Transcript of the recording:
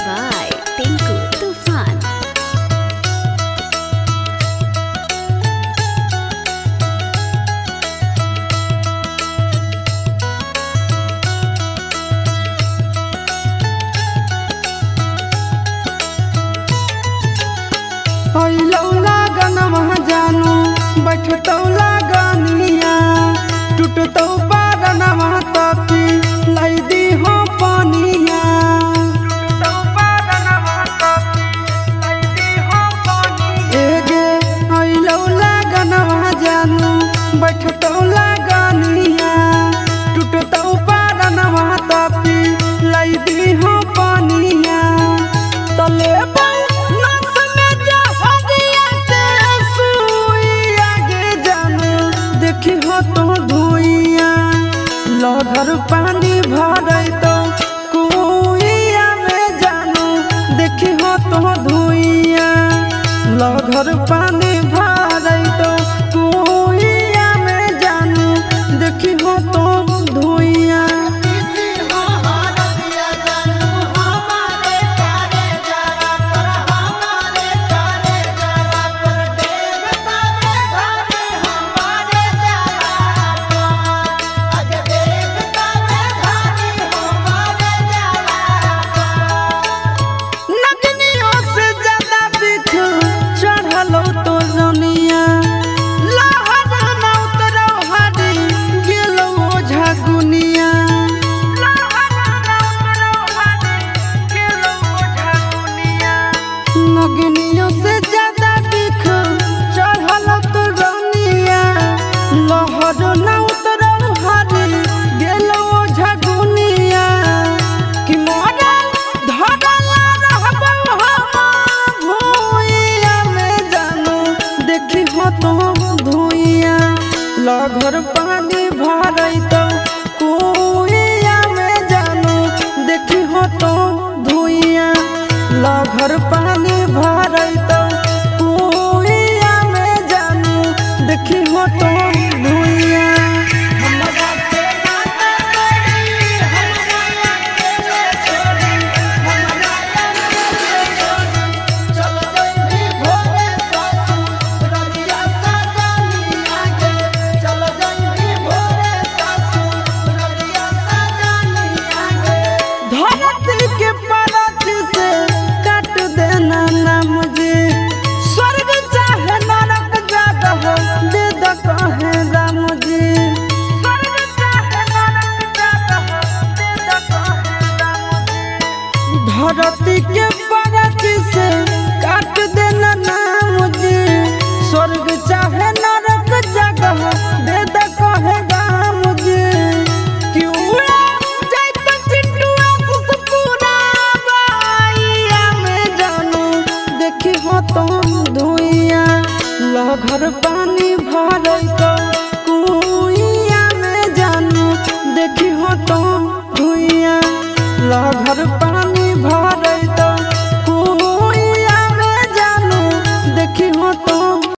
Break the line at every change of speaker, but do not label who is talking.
by Tinku Tufan.
जानू बैठतौ लागनिया टूटतौ बारनवा तपी लाई दी हो पानिया एगे अइलौ लागनवा जानू बैठतौ लागनिया टूटतौ बारनवा तपी लाई दी हो पानिया तले घर पानी भरे तो कुइया में जानू देखी हो तो धुइया घर पानी भरे तो कुइया में जानू देखी हो तो धुइया नगनियों से ज्यादा दिख चढ़ल तो रनिया लहर न उतरौ हारी गेलो झगुनिया कि मोरा धरल रहबौ हम भुइया में जानू देखी हो तो धुइया घर पानी भरै तो कुइया में जानू देखी हो तो धुइया घर पानी भरै तो कुइया में जानू देखी हो तो धुइया धरती के परत से काट देना ना मुझे स्वर्ग चाहे नरक जगह दे द कहे राम जी स्वर्ग चाहे नरक जगह दे द कहे राम जी धरती के परत से काट देना ना मुझे स्वर्ग चाहे नरक जगह दे द कहे